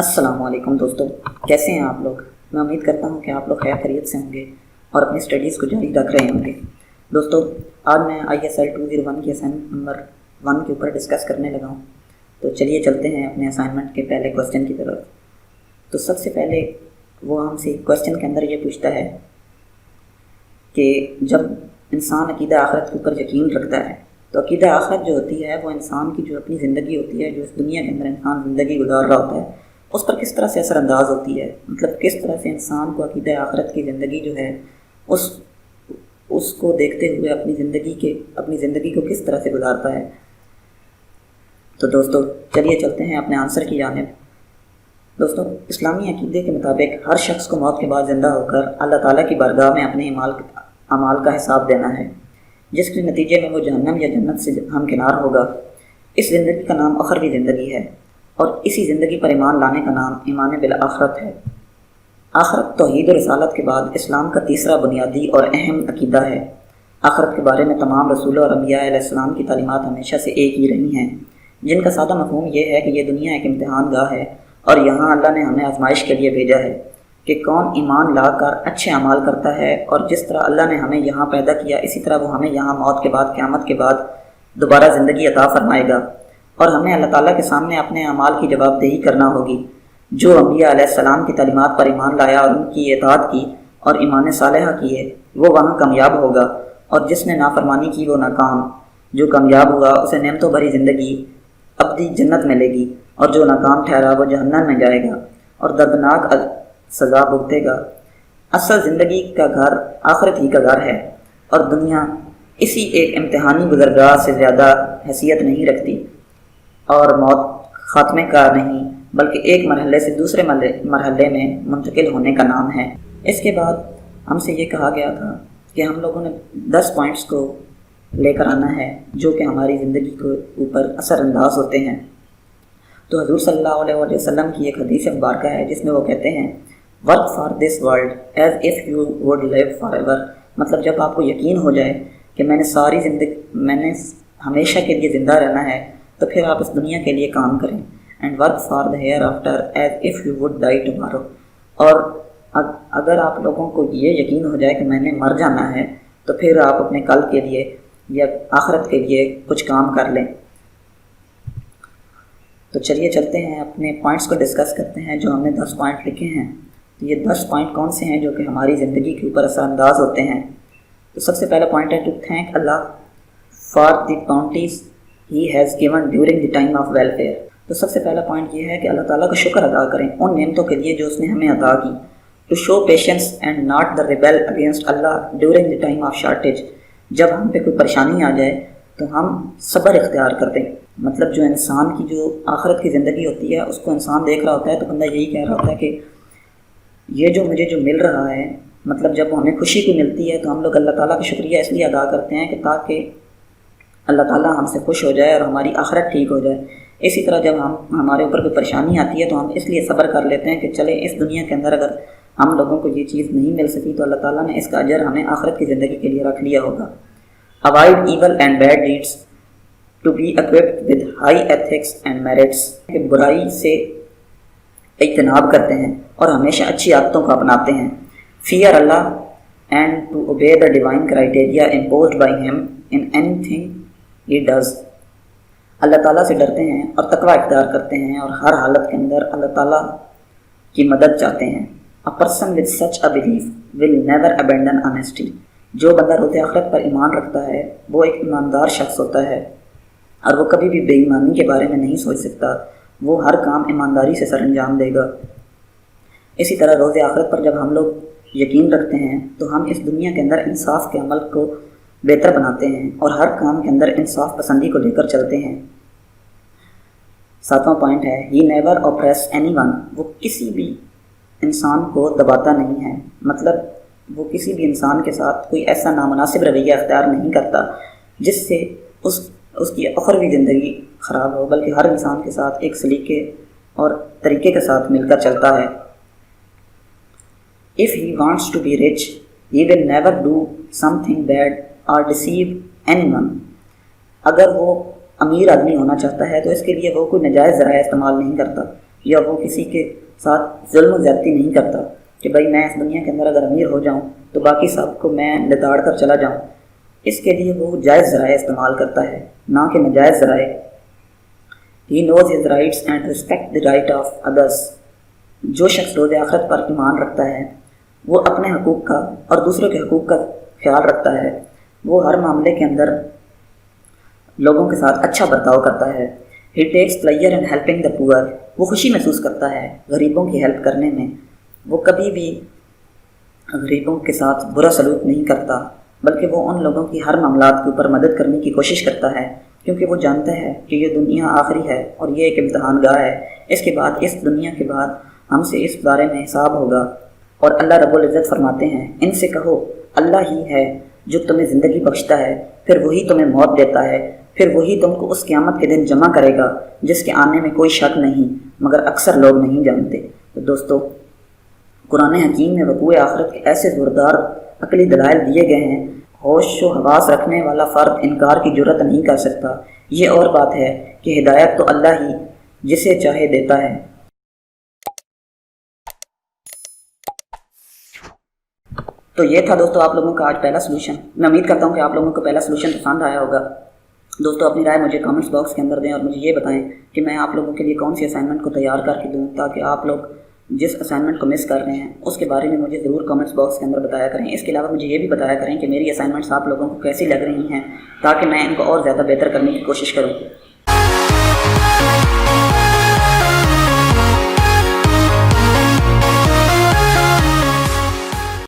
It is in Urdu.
السلام علیکم دوستو، کیسے ہیں آپ لوگ؟ میں امید کرتا ہوں کہ آپ لوگ خیر خیریت سے ہوں گے اور اپنی اسٹڈیز کو جاری رکھ رہے ہوں گے۔ دوستو، آج میں ISL 201 کی اسائنمنٹ نمبر 1 کے اوپر ڈسکس کرنے لگا ہوں۔ تو چلیے چلتے ہیں اپنے اسائنمنٹ کے پہلے کوسچن کی طرف۔ تو سب سے پہلے وہ ہم سے کوسچن کے اندر یہ پوچھتا ہے کہ جب انسان عقیدہ آخرت کے اوپر یقین رکھتا ہے تو عقیدہ آخرت جو ہوتی ہے وہ انسان کی جو اپنی زندگی ہوتی ہے، جو اس دنیا کے اندر انسان زندگی گزار رہا ہوتا ہے، اس پر کس طرح سے اثر انداز ہوتی ہے۔ مطلب کس طرح سے انسان کو عقیدہ آخرت کی زندگی جو ہے اس کو دیکھتے ہوئے اپنی زندگی کو کس طرح سے گزارتا ہے۔ تو دوستو چلیے چلتے ہیں اپنے آنسر کی جانب۔ دوستو، اسلامی عقیدے کے مطابق ہر شخص کو موت کے بعد زندہ ہو کر اللہ تعالیٰ کی بارگاہ میں اپنے اعمال کا حساب دینا ہے، جس کے نتیجے میں وہ جہنم یا جنت سے ہمکنار ہوگا۔ اس زندگی کا نام اخروی زندگی ہے اور اسی زندگی پر ایمان لانے کا نام ایمان بالآخرت ہے۔ آخرت توحید و رسالت کے بعد اسلام کا تیسرا بنیادی اور اہم عقیدہ ہے۔ آخرت کے بارے میں تمام رسولوں اور انبیاء علیہ السلام کی تعلیمات ہمیشہ سے ایک ہی رہی ہیں، جن کا سادہ مفہوم یہ ہے کہ یہ دنیا ایک امتحان گاہ ہے اور یہاں اللہ نے ہمیں آزمائش کے لیے بھیجا ہے کہ کون ایمان لا کر اچھے اعمال کرتا ہے، اور جس طرح اللہ نے ہمیں یہاں پیدا کیا اسی طرح وہ ہمیں یہاں موت کے بعد، قیامت کے بعد دوبارہ زندگی عطا فرمائے گا، اور ہمیں اللہ تعالیٰ کے سامنے اپنے اعمال کی جواب دہی کرنا ہوگی۔ جو انبیاء علیہ السلام کی تعلیمات پر ایمان لایا اور ان کی اطاعت کی اور ایمان صالحہ کیے، وہ وہاں کامیاب ہوگا، اور جس نے نافرمانی کی وہ ناکام۔ جو کامیاب ہوا اسے نعمتوں بھری زندگی ابدی جنت ملے گی، اور جو ناکام ٹھہرا وہ جہنم میں جائے گا اور دردناک سزا بھگتے گا۔ اصل زندگی کا گھر آخرت ہی کا گھر ہے، اور دنیا اسی ایک امتحانی گزرگاہ سے زیادہ حیثیت نہیں رکھتی، اور موت خاتمے کا نہیں بلکہ ایک مرحلے سے دوسرے مرحلے میں منتقل ہونے کا نام ہے۔ اس کے بعد ہم سے یہ کہا گیا تھا کہ ہم لوگوں نے 10 پوائنٹس کو لے کر آنا ہے جو کہ ہماری زندگی کے اوپر اثر انداز ہوتے ہیں۔ تو حضور صلی اللہ علیہ وسلم کی ایک حدیث مبارکہ ہے جس میں وہ کہتے ہیں، work for this world as if you would live forever ایور۔ مطلب جب آپ کو یقین ہو جائے کہ میں نے ہمیشہ کے لیے زندہ رہنا ہے، تو پھر آپ اس دنیا کے لیے کام کریں۔ And work for the hereafter as if you would die tomorrow. اور اگر آپ لوگوں کو یہ یقین ہو جائے کہ میں نے مر جانا ہے، تو پھر آپ اپنے کل کے لیے یا آخرت کے لیے کچھ کام کر لیں۔ تو چلیے چلتے ہیں اپنے پوائنٹس کو ڈسکس کرتے ہیں جو ہم نے 10 پوائنٹ لکھے ہیں۔ تو یہ 10 پوائنٹ کون سے ہیں جو کہ ہماری زندگی کے اوپر اثر انداز ہوتے ہیں؟ تو سب سے پہلا پوائنٹ ہے ٹو تھینک اللہ for the bounties he has given during the time of welfare. تو سب سے پہلا پوائنٹ یہ ہے کہ اللہ تعالیٰ کا شکر ادا کریں ان نعمتوں کے لیے جو اس نے ہمیں عطا کی۔ To show patience and not the rebel against اللہ during the time of shortage. جب ہم پہ کوئی پریشانی آ جائے تو ہم صبر اختیار کر دیں۔ مطلب جو انسان کی جو آخرت کی زندگی ہوتی ہے اس کو انسان دیکھ رہا ہوتا ہے تو بندہ یہی کہہ رہا ہوتا ہے کہ یہ جو مجھے مل رہا ہے، مطلب جب ہمیں خوشی کو ملتی ہے تو ہم لوگ اللہ تعالیٰ کا شکریہ اس لیے ادا کرتے ہیں کہ تاکہ اللہ تعالیٰ ہم سے خوش ہو جائے اور ہماری آخرت ٹھیک ہو جائے۔ اسی طرح جب ہمارے اوپر کوئی پریشانی آتی ہے تو ہم اس لیے صبر کر لیتے ہیں کہ چلیں اس دنیا کے اندر اگر ہم لوگوں کو یہ چیز نہیں مل سکی تو اللہ تعالیٰ نے اس کا اجر ہمیں آخرت کی زندگی کے لیے رکھ لیا ہوگا۔ Avoid evil and bad deeds to be occupied with high ethics and merits. کہ برائی سے اجتناب کرتے ہیں اور ہمیشہ اچھی عادتوں کو اپناتے ہیں۔ فیئر اللہ and to obey the divine criteria imposed by him in anything he does. اللہ تعالیٰ سے ڈرتے ہیں اور تقوی اختیار کرتے ہیں اور ہر حالت کے اندر اللہ تعالیٰ کی مدد چاہتے ہیں۔ A person with such a belief will never abandon honesty۔ جو بندہ روز آخرت پر ایمان رکھتا ہے وہ ایک ایماندار شخص ہوتا ہے اور وہ کبھی بھی بے ایمانی کے بارے میں نہیں سوچ سکتا، وہ ہر کام ایمانداری سے سر انجام دے گا۔ اسی طرح روز آخرت پر جب ہم لوگ یقین رکھتے ہیں تو ہم اس دنیا کے اندر انصاف کے عمل کو بہتر بناتے ہیں اور ہر کام کے اندر انصاف پسندی کو لے کر چلتے ہیں۔ 7واں پوائنٹ ہے he never oppress any one. وہ کسی بھی انسان کو دباتا نہیں ہے، مطلب وہ کسی بھی انسان کے ساتھ کوئی ایسا نامناسب رویہ اختیار نہیں کرتا جس سے اس کی اخروی زندگی خراب ہو، بلکہ ہر انسان کے ساتھ ایک سلیقے اور طریقے کے ساتھ مل کر چلتا ہے۔ If he wants to be rich, he will never do something bad or deceive anyone۔ اگر وہ امیر آدمی ہونا چاہتا ہے تو اس کے لیے وہ کوئی ناجائز ذرائع استعمال نہیں کرتا، یا وہ کسی کے ساتھ ظلم و زیادتی نہیں کرتا کہ بھائی میں اس دنیا کے اندر اگر امیر ہو جاؤں تو باقی سب کو میں لتاڑ کر چلا جاؤں۔ اس کے لیے وہ جائز ذرائع استعمال کرتا ہے، نہ کہ ناجائز ذرائع۔ He knows his rights and respect the right of others۔ جو شخص روز آخرت پر ایمان رکھتا ہے وہ اپنے حقوق کا اور دوسروں کے حقوق کا خیال رکھتا ہے، وہ ہر معاملے کے اندر لوگوں کے ساتھ اچھا برتاؤ کرتا ہے۔ He takes pleasure in helping the poor۔ وہ خوشی محسوس کرتا ہے غریبوں کی ہیلپ کرنے میں، وہ کبھی بھی غریبوں کے ساتھ برا سلوک نہیں کرتا، بلکہ وہ ان لوگوں کی ہر معاملات کے اوپر مدد کرنے کی کوشش کرتا ہے، کیونکہ وہ جانتا ہے کہ یہ دنیا آخری ہے اور یہ ایک امتحان گاہ ہے۔ اس کے بعد، اس دنیا کے بعد ہم سے اس بارے میں حساب ہوگا۔ اور اللہ رب العزت فرماتے ہیں، ان سے کہو اللہ ہی ہے جو تمہیں زندگی بخشتا ہے، پھر وہی تمہیں موت دیتا ہے، پھر وہی تم کو اس قیامت کے دن جمع کرے گا جس کے آنے میں کوئی شک نہیں، مگر اکثر لوگ نہیں جانتے۔ تو دوستو، قرآن حکیم میں وقوع آخرت کے ایسے زوردار عقلی دلائل دیے گئے ہیں، ہوش و حواس رکھنے والا فرد انکار کی جرت نہیں کر سکتا۔ یہ اور بات ہے کہ ہدایت تو اللہ ہی جسے چاہے دیتا ہے۔ تو یہ تھا دوستو آپ لوگوں کا آج پہلا سلوشن۔ میں امید کرتا ہوں کہ آپ لوگوں کو پہلا سلوشن پسند آیا ہوگا۔ دوستو اپنی رائے مجھے کامنٹس باکس کے اندر دیں اور مجھے یہ بتائیں کہ میں آپ لوگوں کے لیے کون سی اسائنمنٹ کو تیار کر کے دوں، تاکہ آپ لوگ جس اسائنمنٹ کو مس کر رہے ہیں اس کے بارے میں مجھے ضرور کامنٹس باکس کے اندر بتایا کریں۔ اس کے علاوہ مجھے یہ بھی بتایا کریں کہ میری اسائنمنٹس آپ لوگوں کو کیسی لگ رہی ہیں، تاکہ میں ان کو اور زیادہ بہتر کرنے کی کوشش کروں۔